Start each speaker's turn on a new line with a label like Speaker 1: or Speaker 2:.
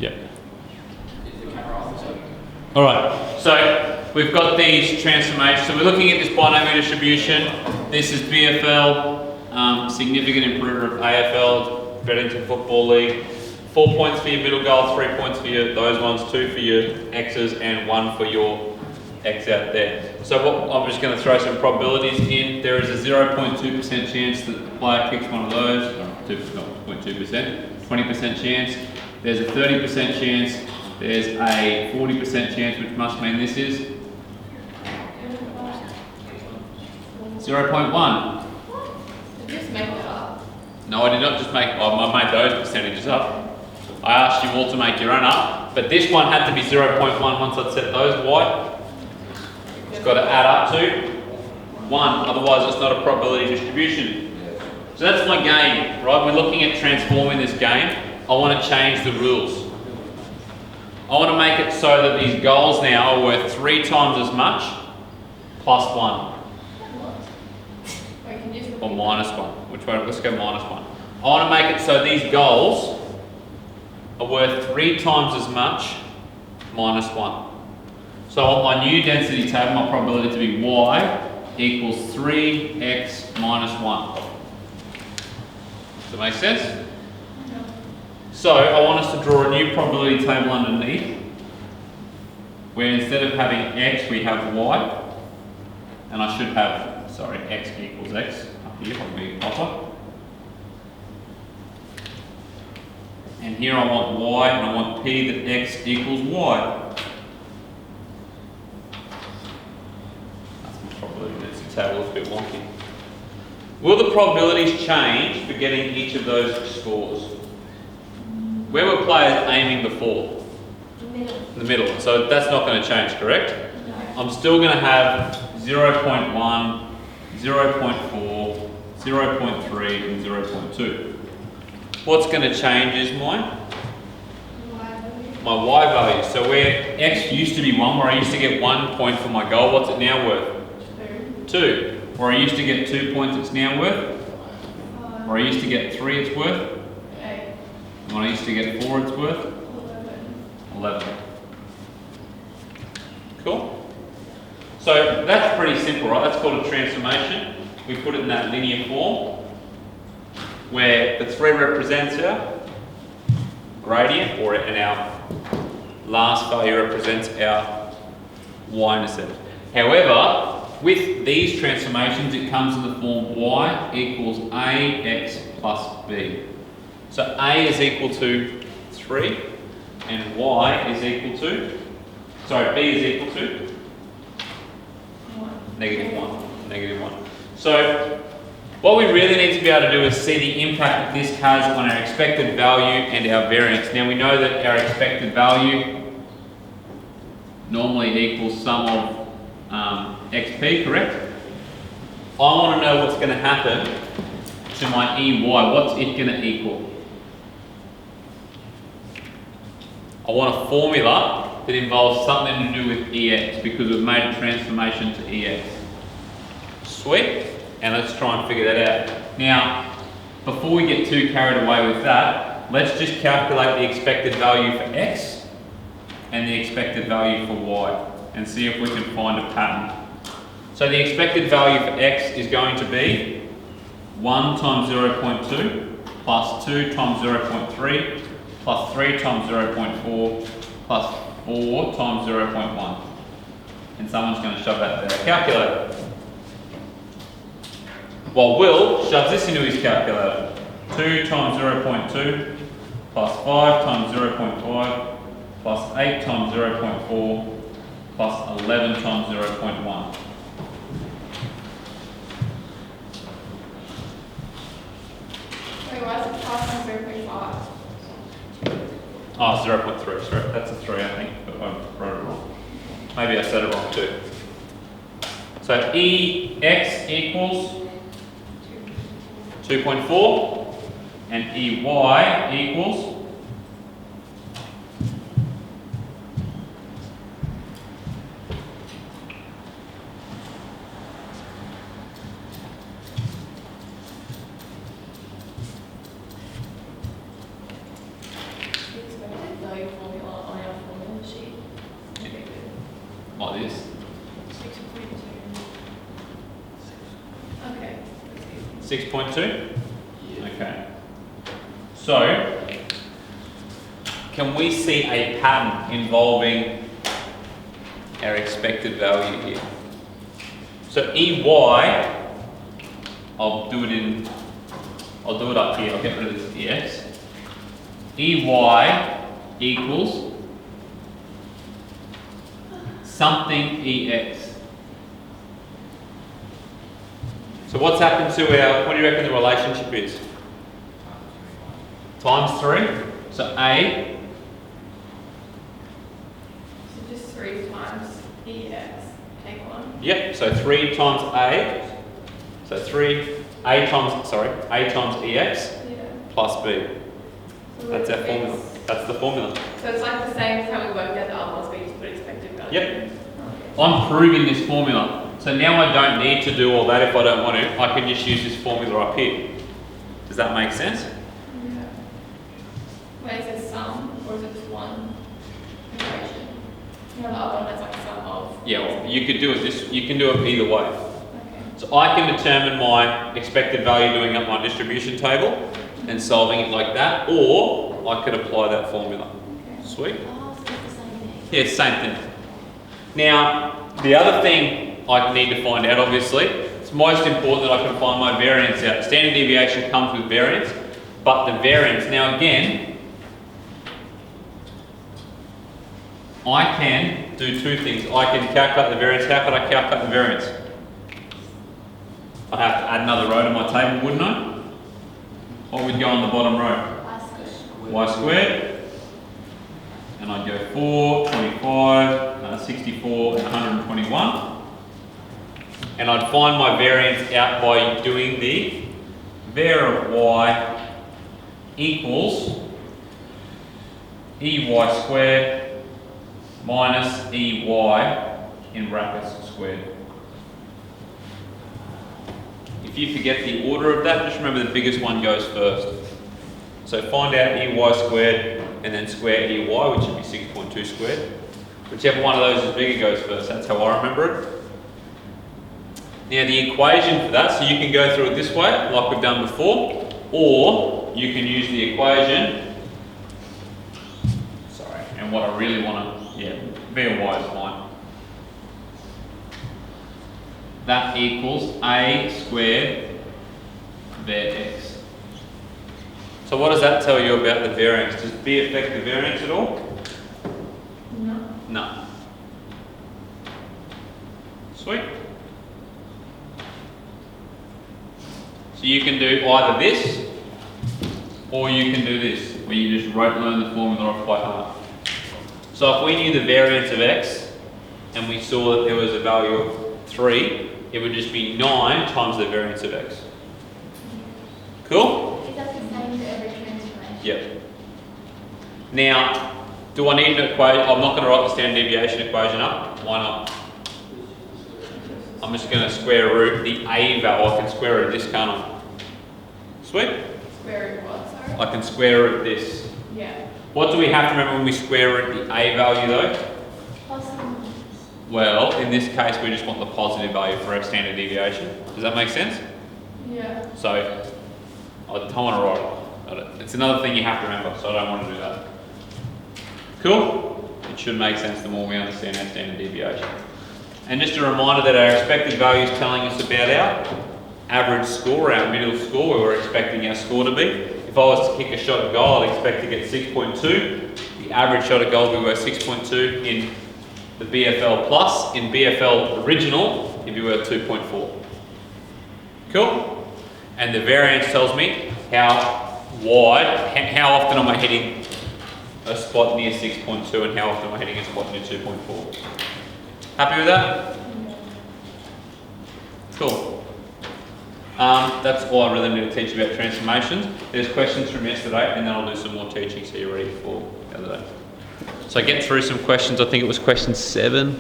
Speaker 1: Yeah. All right, so we've got these transformations. So we're looking at this binomial distribution. This is BFL, significant improver of AFL, Beddington Football League. 4 points for your middle goal, 3 points for your those ones, 2 for your X's, and 1 for your X out there. So I'm just going to throw some probabilities in. There is a 0.2% chance that the player kicks one of those, 0.2%, 20% chance. There's a 30% chance. There's a 40% chance, which must mean this is 0.1.
Speaker 2: Did you just make that up?
Speaker 1: No, I did not just make, I made those percentages up. I asked you all to make your own up, but this one had to be 0.1 once I'd set those wide. It's got to add up to 1, otherwise it's not a probability distribution. So that's my game, right? We're looking at transforming this game. I want to change the rules. I want to make it so that these goals now are worth 3 times as much plus 1.
Speaker 2: Wait, can you just
Speaker 1: Or
Speaker 2: repeat
Speaker 1: minus 1. Which one? Let's go minus 1. I want to make it so these goals are worth 3 times as much minus 1. So I want my new density table, my probability to be y equals 3x minus 1. Does that make sense? So I want us to draw a new probability table underneath, where instead of having x, we have y, and I should have, sorry, x equals x up here, I'll be proper. And here I want y, and I want p that x equals y. That's my probability density table, it's a bit wonky. Will the probabilities change for getting each of those scores? Where were players aiming before?
Speaker 2: the middle?
Speaker 1: The middle. So that's not going to change, correct?
Speaker 2: No.
Speaker 1: I'm still going to have 0.1, 0.4, 0.3 and 0.2. What's going to change is my y value. So where x used to be 1, where I used to get 1 point for my goal, what's it now worth? 2. Where I used to get 2 points, it's now worth? Where I used to get 3, it's worth?
Speaker 2: 8,
Speaker 1: And when I used to get 4, it's worth? 11. Cool? So that's pretty simple, right? That's called a transformation. We put it in that linear form where the 3 represents our gradient, and our last value represents our y-intercept. However, with these transformations, it comes in the form y equals ax plus b. So a is equal to 3 and y is equal to, sorry, b is equal to -1. So what we really need to be able to do is see the impact that this has on our expected value and our variance. Now we know that our expected value normally equals sum of xp, correct? I want to know what's going to happen to my EY. What's it going to equal? I want a formula that involves something to do with EX because we've made a transformation to EX. Sweet. And let's try and figure that out. Now, before we get too carried away with that, let's just calculate the expected value for X and the expected value for Y and see if we can find a pattern. So the expected value for X is going to be 1 times 0.2 plus 2 times 0.3 plus 3 times 0.4 plus 4 times 0.1. And someone's going to shove that in their calculator. Well, Will shoves this into his calculator. 2 times 0.2 plus 5 times 0.5 plus 8 times 0.4 plus 11 times 0.1.
Speaker 2: Wait, why is it plus on 0.5?
Speaker 1: Oh, 0.3, sorry. That's a 3, I think, but I wrote it wrong. Maybe I said it wrong too. So EX equals 2.4 and EY equals
Speaker 2: 'Cause
Speaker 1: like this.
Speaker 2: 6.2. Okay.
Speaker 1: 6.2? Okay. So, can we see a pattern involving our expected value here? So EY, I'll do it up here, I'll get rid of this EX. EY equals something EX. So what's happened to our, what do you reckon the relationship is? Times 3. So A,
Speaker 2: So just 3 times EX. Take 1.
Speaker 1: yep, so 3 times A. So A times EX
Speaker 2: Yeah.
Speaker 1: plus B.
Speaker 2: So
Speaker 1: That's our
Speaker 2: it's-
Speaker 1: formula. That's the formula.
Speaker 2: So it's like the same as how we worked out the other ones, but you just put expected value.
Speaker 1: Yep.
Speaker 2: Okay.
Speaker 1: I'm proving this formula. So now I don't need to do all that if I don't want to. I can just use this formula up here. Does that make sense?
Speaker 2: Yeah. When it says sum, or is it just one equation? No, the other one that's like sum of.
Speaker 1: Yeah, well, you could do it you can do it either way.
Speaker 2: Okay.
Speaker 1: So I can determine my expected value doing up my distribution table and solving it like that, or I could apply that formula.
Speaker 2: Okay.
Speaker 1: Sweet?
Speaker 3: Oh, so it's the same thing.
Speaker 1: Yeah, same thing. Now, the other thing I need to find out, obviously, it's most important that I can find my variance out. Standard deviation comes with variance, but the variance, now again, I can do two things. I can calculate the variance. How could I calculate the variance? I have to add another row to my table, wouldn't I? What would go on the bottom row? Y squared, and I'd go 4, 25, 64, and 121. And I'd find my variance out by doing the var of y equals EY squared minus EY in brackets squared. If you forget the order of that, just remember the biggest one goes first. So find out EY squared and then square EY, which would be 6.2 squared. Whichever one of those is bigger goes first. That's how I remember it. Now the equation for that, so you can go through it this way, like we've done before, or you can use the equation. Sorry, and what I really want to, V or Y is fine. That equals A squared var x. So what does that tell you about the variance? Does B affect the variance at all?
Speaker 2: No.
Speaker 1: No. Sweet. So you can do either this, or you can do this, where you just learn the formula off by heart. So if we knew the variance of x, and we saw that there was a value of 3, it would just be 9 times the variance of x. Cool?
Speaker 3: Is that the same for every transformation?
Speaker 1: Yep. Now, do I need an equation? I'm not going to write the standard deviation equation up. Why not? I'm just going to square root the A value. I can square root this, can't I? Sweet.
Speaker 2: Square root what, sorry?
Speaker 1: I can square root this.
Speaker 2: Yeah.
Speaker 1: What do we have to remember when we square root the A value though?
Speaker 3: Plus or minus?
Speaker 1: Well, in this case, we just want the positive value for our standard deviation. Does that make sense?
Speaker 2: Yeah.
Speaker 1: So, I don't want to write it. It's another thing you have to remember, so I don't want to do that. Cool? It should make sense the more we understand our standard deviation. And just a reminder that our expected value is telling us about our average score, our middle score, where we're expecting our score to be. If I was to kick a shot at goal, I'd expect to get 6.2. The average shot at goal will be worth 6.2 in the BFL Plus. In BFL Original, it'd be worth 2.4. Cool? And the variance tells me how wide, how often am I hitting a spot near 6.2 and how often am I hitting a spot near 2.4. Happy with that? Cool. That's all I really need to teach you about transformations. There's questions from yesterday and then I'll do some more teaching so you're ready for the other day. So I get through some questions. I think it was question 7.